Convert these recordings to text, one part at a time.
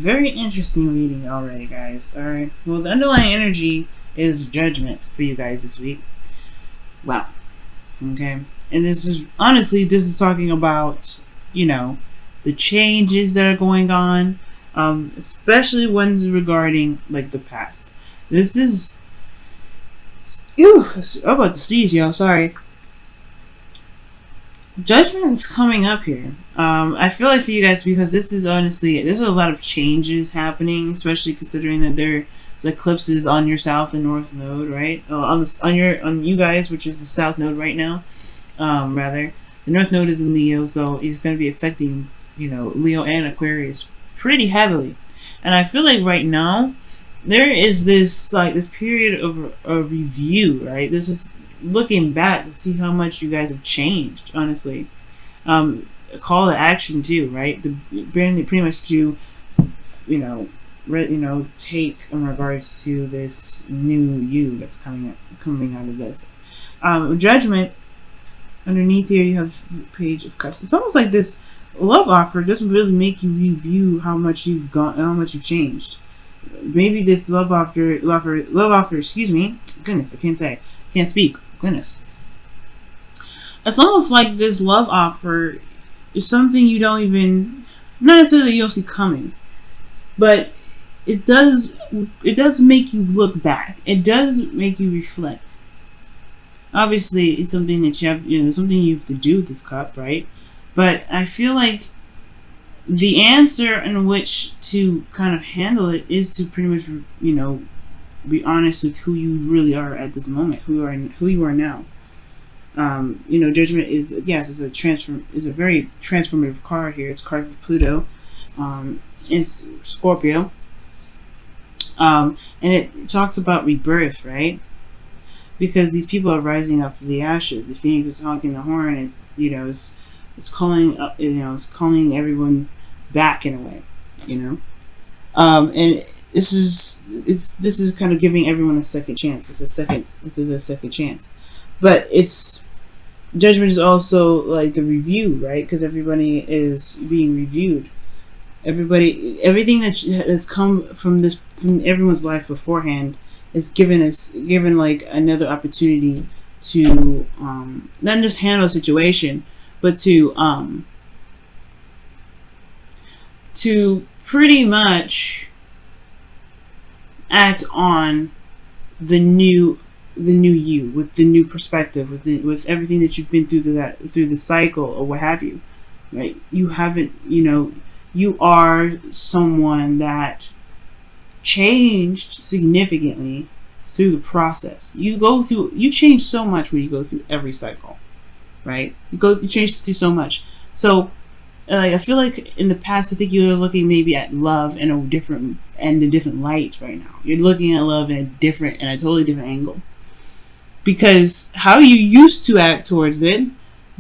Very interesting reading already, guys. Alright. Well, the underlying energy is judgment for you guys this week. Wow. Okay. And this is talking about, the changes that are going on, especially ones regarding, like, the past. This is... Ew! I'm about to sneeze, y'all. Sorry. Judgment is coming up here. I feel like for you guys, because this is honestly, there's a lot of changes happening, especially considering that there's eclipses on your south and north node, right? On you guys, which is the south node right now. Rather, the north node is in Leo, so it's going to be affecting, Leo and Aquarius pretty heavily. And I feel like right now there is this period of review, right? This is looking back to see how much you guys have changed, honestly. A call to action too, right? Pretty much to, take in regards to this new you that's coming out of this. Judgment. Underneath here, you have Page of Cups. It's almost like this love offer doesn't really make you review how much you've gone, how much you've changed. Maybe this love offer. Excuse me. Goodness, can't speak. Goodness. It's almost like this love offer is something you don't even, not necessarily you don't see coming, but it does make you look back. It does make you reflect. Obviously, it's something that you have, something you have to do with this cup, right? But I feel like the answer in which to kind of handle it is to pretty much, be honest with who you really are at this moment, who you are now. Judgment is, yes, is a very transformative card here. It's a card for Pluto, in Scorpio, and it talks about rebirth, right? Because these people are rising up from the ashes. The phoenix is honking the horn. It's calling up. It's calling everyone back in a way. And this is kind of giving everyone a second chance. This is a second chance, but judgment is also like the review, right? Because everybody is being reviewed. Everything that's come from everyone's life beforehand is given like another opportunity to not just handle a situation, but to pretty much act on the new you, with the new perspective, with everything that you've been through the cycle or what have you, right? You are someone that changed significantly through the process. You change so much when you go through every cycle, right? You change through so much. So I feel like in the past, I think you're looking maybe at love in a different light right now. You're looking at love in a totally different angle, because how you used to act towards it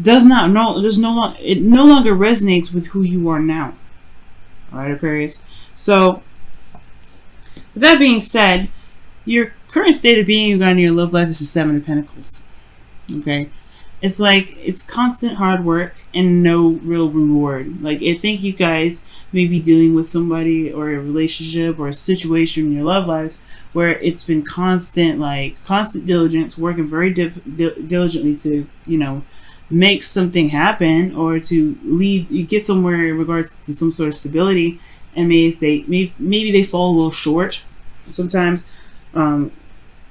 it no longer resonates with who you are now. All right, Aquarius. So with that being said, your current state of being in your love life is the Seven of Pentacles. Okay? It's like, it's constant hard work and no real reward. Like, I think you guys may be dealing with somebody or a relationship or a situation in your love lives where it's been constant diligence, working very diligently to, make something happen or to get somewhere in regards to some sort of stability, and maybe they fall a little short sometimes.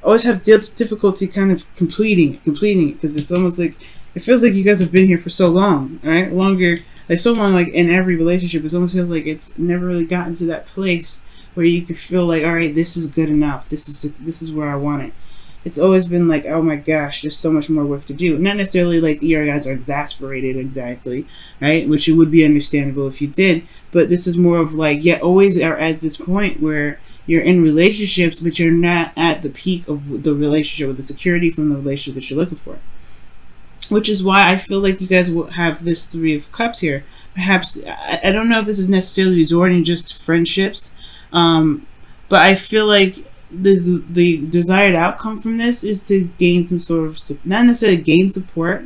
Always have difficulty kind of completing it, because it's almost like it feels like you guys have been here for so long, right? So long, like in every relationship, it almost feels like it's never really gotten to that place where you can feel like, all right, this is good enough. This is where I want it. It's always been like, oh my gosh, there's so much more work to do. Not necessarily like your guys are exasperated exactly, right? Which it would be understandable if you did, but this is more of like, always are at this point where you're in relationships, but you're not at the peak of the relationship, or the security from the relationship that you're looking for. Which is why I feel like you guys will have this Three of Cups here. Perhaps, I don't know if this is necessarily resorting just to friendships, but I feel like the desired outcome from this is to gain some sort of, not necessarily gain support,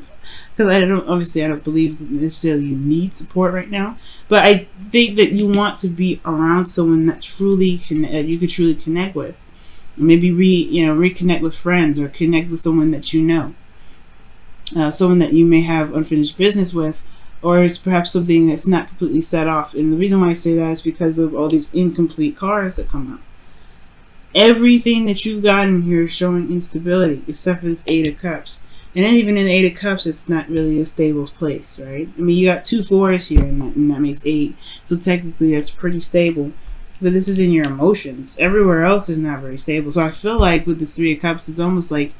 because I don't believe necessarily you need support right now, but I think that you want to be around someone that you could truly connect with. Maybe reconnect with friends, or connect with someone that you know, someone that you may have unfinished business with, or it's perhaps something that's not completely set off. And the reason why I say that is because of all these incomplete cards that come out. Everything that you got in here is showing instability, except for this Eight of Cups. And then even in the Eight of Cups, it's not really a stable place, right? I mean, you got 2 4s here, and that makes 8. So technically, that's pretty stable. But this is in your emotions. Everywhere else is not very stable. So I feel like with this 3 of Cups, it's almost like,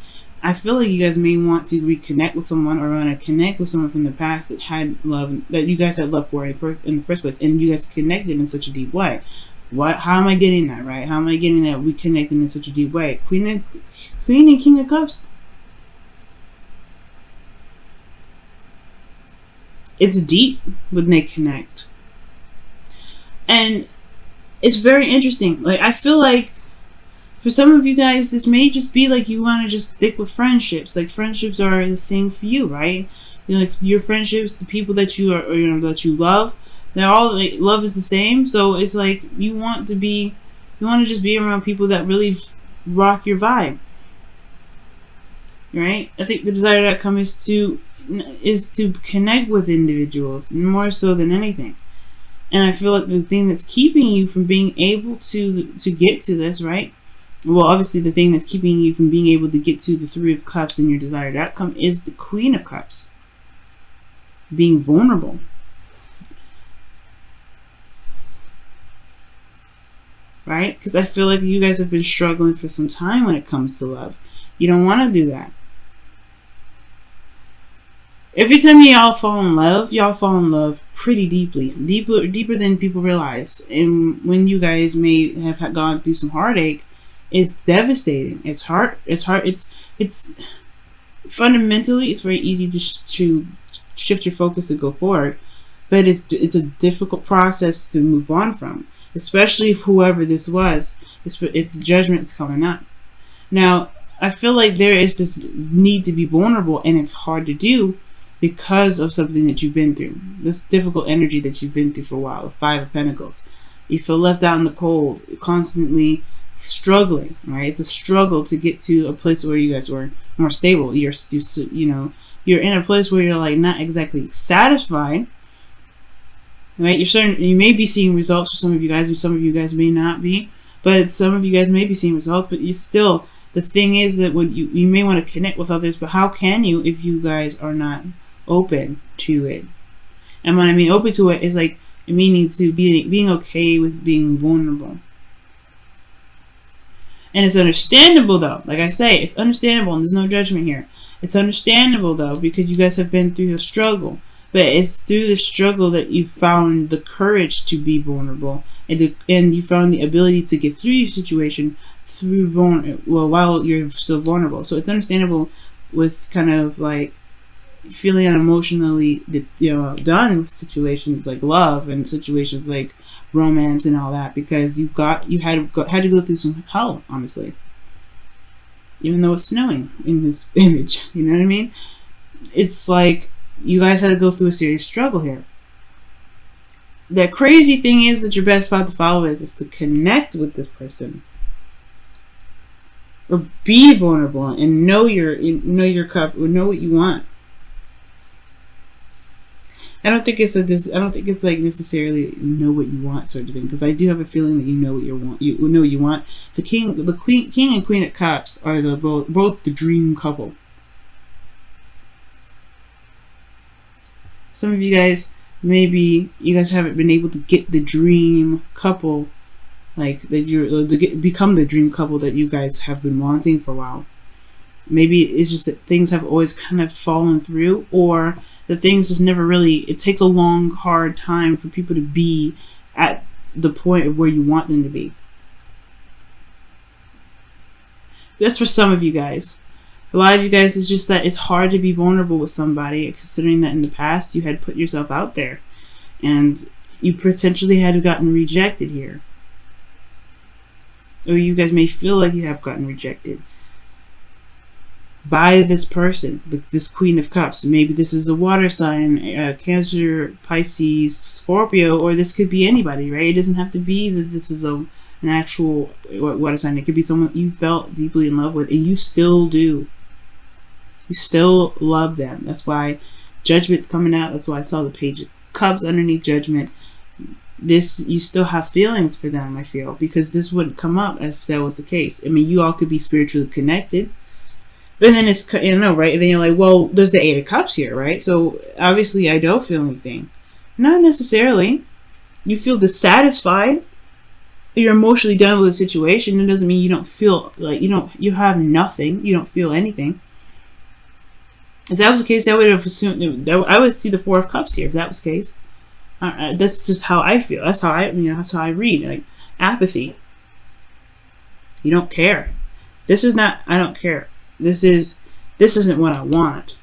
I feel like you guys may want to reconnect with someone, or want to connect with someone from the past that had love, that you guys had love for in the first place, and you guys connected in such a deep way. How am I getting that, right? How am I getting that we connected in such a deep way? Queen and King of Cups. It's deep when they connect. And it's very interesting. Like, I feel like for some of you guys, this may just be like you want to just stick with friendships. Like, friendships are the thing for you, right? You know, like your friendships, the people that you are, or, that you love, they're all, like, love is the same. So it's like you want to just be around people that really rock your vibe, right? I think the desired outcome is to connect with individuals more so than anything. And I feel like the thing that's keeping you from being able to get to this, right? Well, obviously the thing that's keeping you from being able to get to the 3 of Cups and your desired outcome is the Queen of Cups. Being vulnerable. Right? Because I feel like you guys have been struggling for some time when it comes to love. You don't want to do that. Every time y'all fall in love pretty deeply. Deeper than people realize. And when you guys may have gone through some heartache, it's devastating. It's hard. It's fundamentally, it's very easy to shift your focus and go forward. But it's a difficult process to move on from. Especially if whoever this was, if judgment's coming up. Now, I feel like there is this need to be vulnerable, and it's hard to do because of something that you've been through. This difficult energy that you've been through for a while, the 5 of Pentacles. You feel left out in the cold, constantly struggling, right? It's a struggle to get to a place where you guys were more stable. You're in a place where you're like not exactly satisfied. Right, you may be seeing results for some of you guys, and some of you guys may not be, but some of you guys may be seeing results. But you still, the thing is that when you may want to connect with others, but how can you if you guys are not open to it? And when I mean open to it, is like meaning to being okay with being vulnerable. And it's understandable though. Like I say, it's understandable, and there's no judgment here. It's understandable though, because you guys have been through a struggle. But it's through the struggle that you found the courage to be vulnerable, and you found the ability to get through your situation while you're still vulnerable. So it's understandable with kind of like feeling emotionally done with situations like love and situations like romance and all that, because you had to go through some hell, honestly. Even though it's snowing in this image, you know what I mean? It's like you guys had to go through a serious struggle here. The crazy thing is that your best spot to follow is to connect with this person, or be vulnerable and know your cup, or know what you want. I don't think it's like necessarily know what you want sort of thing, because I do have a feeling that you know what you want. You know what you want. The king and queen of cups are both the dream couple. Some of you guys, maybe you guys haven't been able to get the dream couple, like that become the dream couple that you guys have been wanting for a while. Maybe it's just that things have always kind of fallen through, or the things just never really, it takes a long, hard time for people to be at the point of where you want them to be. That's for some of you guys. A lot of you guys, it's just that it's hard to be vulnerable with somebody, considering that in the past you had put yourself out there and you potentially had gotten rejected here. Or you guys may feel like you have gotten rejected. by this person, this Queen of Cups. Maybe this is a water sign, Cancer, Pisces, Scorpio, or this could be anybody, right? It doesn't have to be that this is an actual water sign. It could be someone you felt deeply in love with, and you still do. You still love them. That's why Judgment's coming out. That's why I saw the Page of Cups underneath Judgment. This, you still have feelings for them, I feel, because this wouldn't come up if that was the case. I mean, you all could be spiritually connected. But then it's, you know, right? And then you're like, well, there's the Eight of Cups here, right? So obviously I don't feel anything. Not necessarily. You feel dissatisfied. You're emotionally done with the situation. It doesn't mean you don't feel like you have nothing. You don't feel anything. If that was the case, I would have assumed that I would see the Four of Cups here. If that was the case, that's just how I feel. That's how that's how I read. Like apathy. You don't care. This is not. I don't care. This isn't what I want.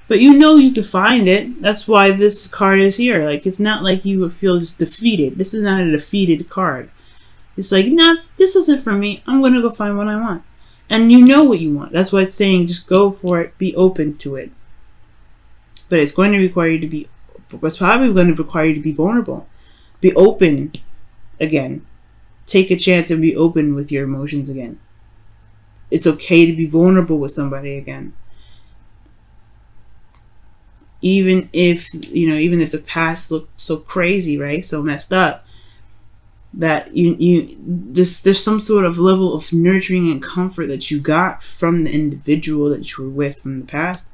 But you know you can find it. That's why this card is here. Like, it's not like you would feel just defeated. This is not a defeated card. It's like, nah, this isn't for me. I'm going to go find what I want. And you know what you want. That's why it's saying just go for it. Be open to it. But it's going to require you to be, it's probably going to require you to be vulnerable. Be open again. Take a chance and be open with your emotions again. It's okay to be vulnerable with somebody again. Even if, even if the past looked so crazy, right? So messed up, that there's some sort of level of nurturing and comfort that you got from the individual that you were with from the past,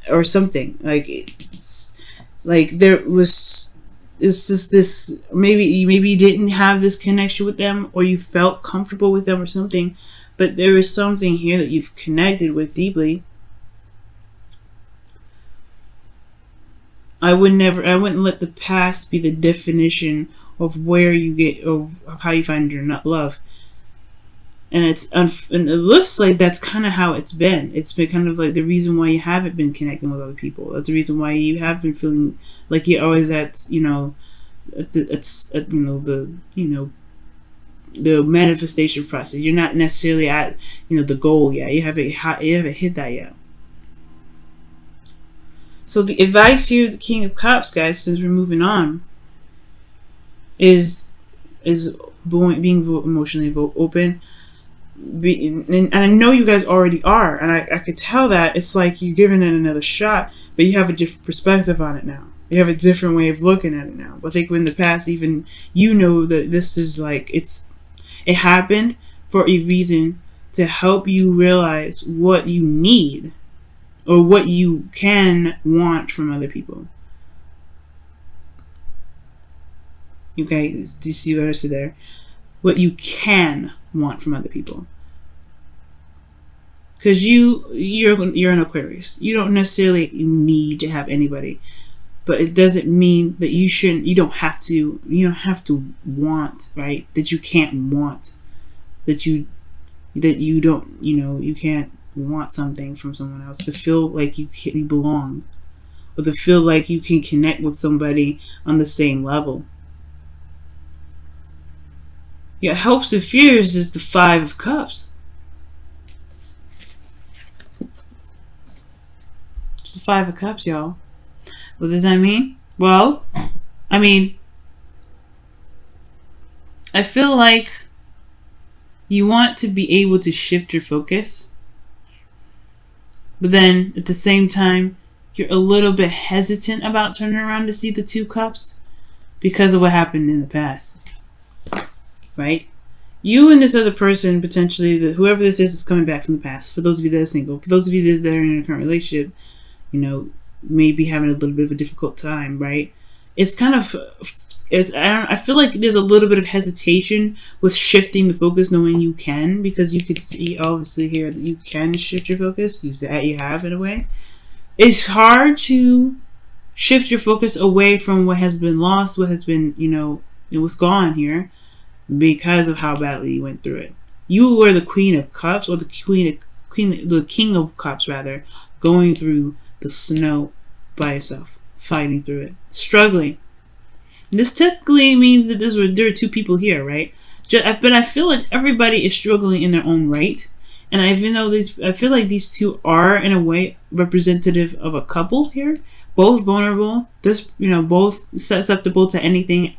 or something. Like, it's like it's just this, maybe you didn't have this connection with them, or you felt comfortable with them or something, but there is something here that you've connected with deeply. I wouldn't let the past be the definition of where you get, or of how you find your love. And and it looks like that's kind of how it's been. It's been kind of like the reason why you haven't been connecting with other people. That's the reason why you have been feeling like you're always the manifestation process. You're not necessarily at the goal yet. You haven't hit that yet. So the advice here, the King of Cups, guys, since we're moving on, is being emotionally open. And I know you guys already are, and I could tell that. It's like you're giving it another shot, but you have a different perspective on it now. You have a different way of looking at it now. But I think in the past, even that this is like, it happened for a reason, to help you realize what you need, or what you can want from other people. Okay, do you see what I said there? What you can want from other people. Because you're an Aquarius. You don't necessarily need to have anybody, but it doesn't mean that you don't have to want, right? That you can't want, that you don't, you can't want something from someone else, to feel like you belong, or to feel like you can connect with somebody on the same level. Your hopes and fears is the Five of Cups. It's the Five of Cups, y'all. What does that mean? Well, I feel like you want to be able to shift your focus, but then at the same time, you're a little bit hesitant about turning around to see the Two Cups because of what happened in the past. Right? You and this other person, potentially, whoever this is coming back from the past. For those of you that are single, for those of you that are in a current relationship, maybe having a little bit of a difficult time, right? It's kind of, I feel like there's a little bit of hesitation with shifting the focus, knowing you can, because you could see, obviously, here that you can shift your focus. You have, in a way. It's hard to shift your focus away from what has been lost, what has been, it was gone here, because of how badly you went through it. You were the Queen of Cups, or the King of Cups, rather, going through the snow by yourself, fighting through it, struggling. And this technically means that there are two people here, right? But I feel like everybody is struggling in their own right, And even though I feel like these two are in a way representative of a couple here, both vulnerable, this, both susceptible to everything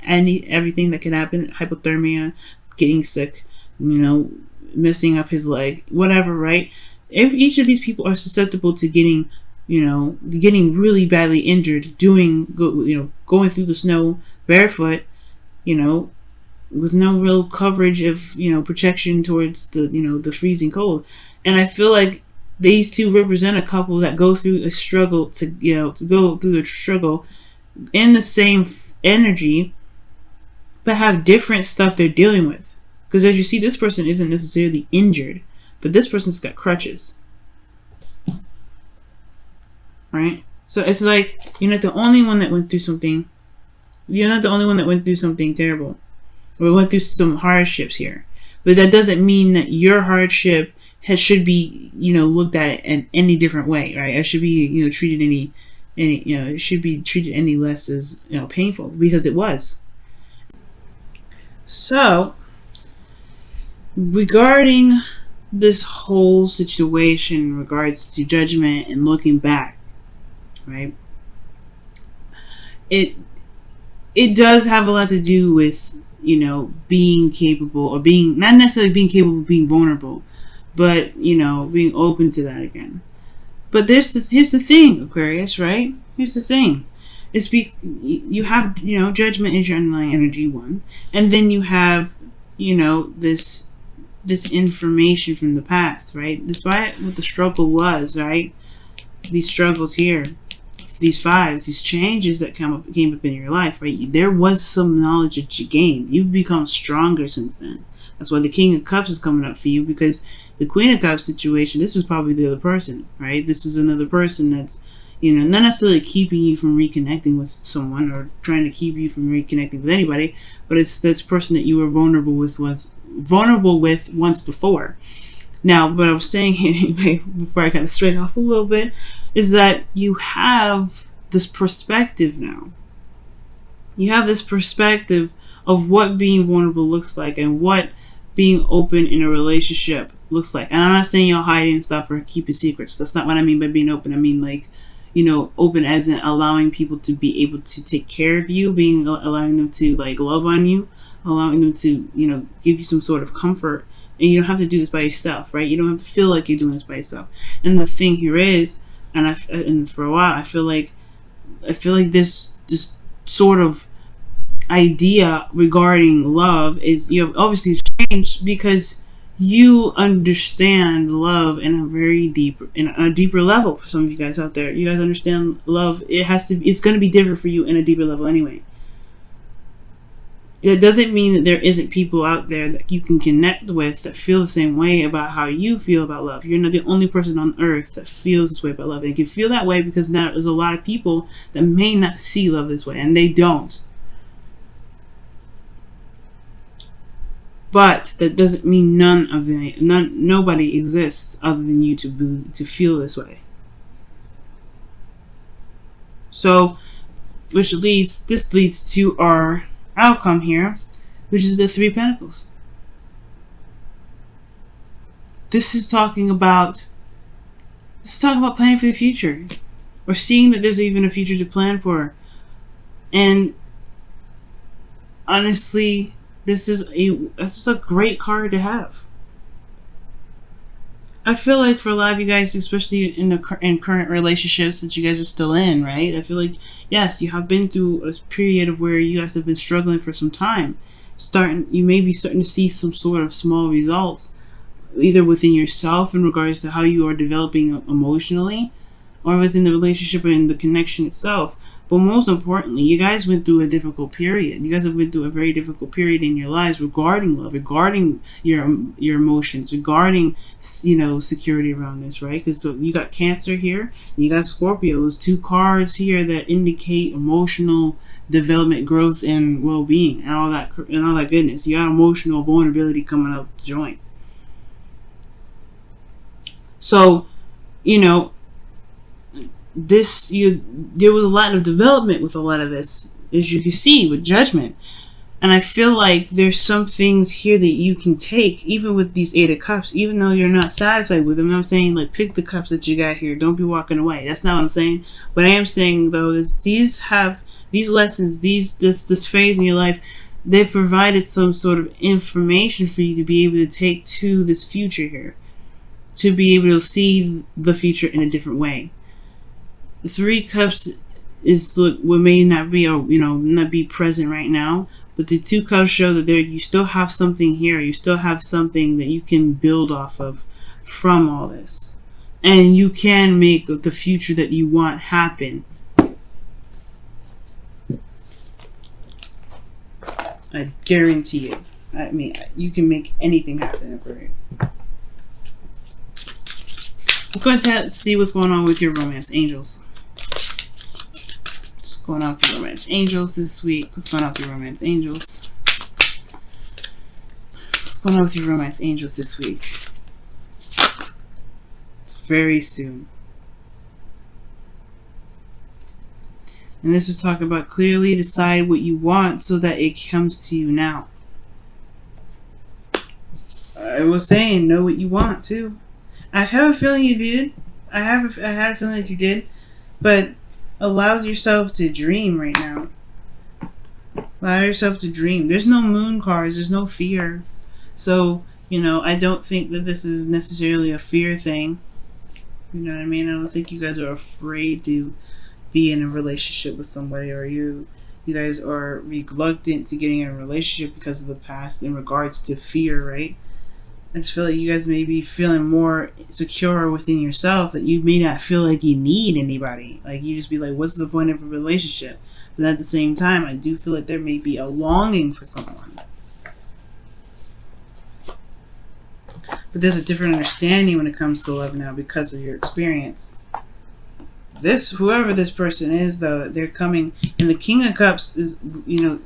that can happen, hypothermia, getting sick, messing up his leg, whatever, right? If each of these people are susceptible to getting really badly injured, going through the snow barefoot, with no real coverage of, protection towards the freezing cold. And I feel like these two represent a couple that go through a struggle to go through the struggle in the same energy, but have different stuff they're dealing with. Because as you see, this person isn't necessarily injured, but this person's got crutches. Right? So it's like, you're not the only one that went through something. You're not the only one that went through something terrible. We went through some hardships here. But that doesn't mean that your hardship should be, looked at in any different way, right? It should be, treated it should be treated any less as, painful, because it was. So, regarding this whole situation in regards to judgment and looking back, right? It does have a lot to do with, being capable, or being, not necessarily being capable of being vulnerable, but, being open to that again. But here's the thing, Aquarius, right? Here's the thing. You have, judgment is your underlying energy, one. And then you have, this information from the past, right? Despite what the struggle was, right? These struggles here, these fives, these changes that came up in your life, right? There was some knowledge that you gained. You've become stronger since then. That's why the King of Cups is coming up for you, because the Queen of Cups situation, this was probably the other person, right? This is another person that's, not necessarily keeping you from reconnecting with someone or trying to keep you from reconnecting with anybody, but it's this person that you were vulnerable with once before. Now, what I was saying anyway, before I kind of straight off a little bit, is that you have this perspective now. You have this perspective of what being vulnerable looks like and what being open in a relationship looks like. And I'm not saying you're hiding stuff or keeping secrets. That's not what I mean by being open. I mean, like, open as in allowing people to be able to take care of you, allowing them to, like, love on you, allowing them to, give you some sort of comfort. And you don't have to do this by yourself, right? You don't have to feel like you're doing this by yourself. And the thing here is, and for a while, I feel like this sort of idea regarding love is, obviously changed because you understand love in a deeper level. For some of you guys out there, you guys understand love. It's going to be different for you in a deeper level anyway. It doesn't mean that there isn't people out there that you can connect with that feel the same way about how you feel about love. You're not the only person on earth that feels this way about love. And you can feel that way because now there's a lot of people that may not see love this way, and they don't. But that doesn't mean nobody exists other than you to feel this way. So, this leads to our outcome here, which is the Three of Pentacles. This is talking about planning for the future, or seeing that there's even a future to plan for. And honestly, this is a great card to have. I feel like for a lot of you guys, especially in current relationships that you guys are still in, right? I feel like, yes, you have been through a period of where you guys have been struggling for some time. You may be starting to see some sort of small results, either within yourself in regards to how you are developing emotionally, or within the relationship and the connection itself. But most importantly, you guys went through a difficult period. You guys have been through a very difficult period in your lives regarding love, regarding your emotions, regarding, security around this, right? Because you got Cancer here, and you got Scorpio. Those two cards here that indicate emotional development, growth, and well-being, and all that goodness. You got emotional vulnerability coming up the joint. So, there was a lot of development with a lot of this, as you can see with Judgment. And I feel like there's some things here that you can take, even with these Eight of Cups, even though you're not satisfied with them. I'm not saying, like, pick the cups that you got here. Don't be walking away. That's not what I'm saying. What I am saying, though, is these lessons, this phase in your life, they've provided some sort of information for you to be able to take to this future here. To be able to see the future in a different way. The Three Cups is what may not be, not be present right now. But the Two Cups show that you still have something here. You still have something that you can build off of from all this. And you can make the future that you want happen. I guarantee you. I mean, you can make anything happen, Aquarius. Let's go ahead and see what's going on with your romance angels. What's going on with your romance angels this week? What's going on with your romance angels? What's going on with your romance angels this week? It's very soon. And this is talking about clearly decide what you want so that it comes to you now. I was saying know what you want too. I have a feeling you did. I had a feeling that you did. But allow yourself to dream right now. Allow yourself to dream. There's no moon cards. There's no fear. So, I don't think that this is necessarily a fear thing. You know what I mean? I don't think you guys are afraid to be in a relationship with somebody, or you guys are reluctant to getting in a relationship because of the past in regards to fear, right? I just feel like you guys may be feeling more secure within yourself, that you may not feel like you need anybody. Like, you just be like, what's the point of a relationship? But at the same time, I do feel like there may be a longing for someone. But there's a different understanding when it comes to love now because of your experience. Whoever this person is, though, they're coming. And the King of Cups is,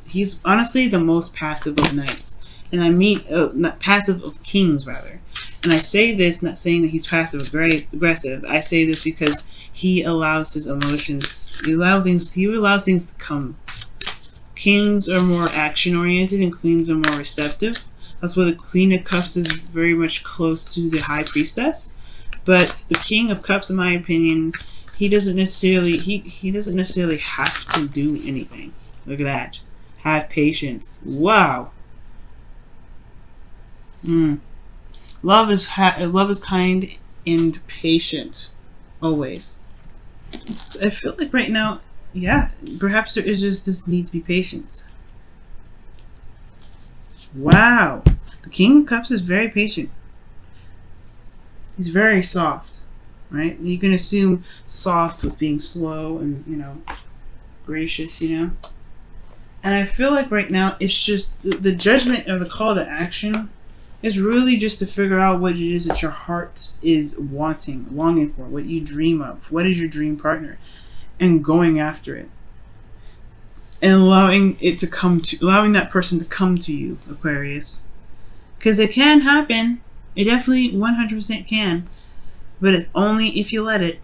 he's honestly the most passive of knights. And I mean, not passive of kings, rather. And I say this not saying that he's passive aggressive. I say this because he allows his emotions. He allows things to come. Kings are more action oriented, and queens are more receptive. That's why the Queen of Cups is very much close to the High Priestess. But the King of Cups, in my opinion, he doesn't necessarily have to do anything. Look at that. Have patience. Wow. Love is kind and patient, always. So I feel like right now, yeah, perhaps there is just this need to be patient. Wow, the King of Cups is very patient. He's very soft, right? You can assume soft with being slow and gracious, And I feel like right now it's just the judgment or the call to action. It's really just to figure out what it is that your heart is longing for, what you dream of, what is your dream partner, and going after it. And allowing that person to come to you, Aquarius. Because it can happen. It definitely 100% can. But it's only if you let it.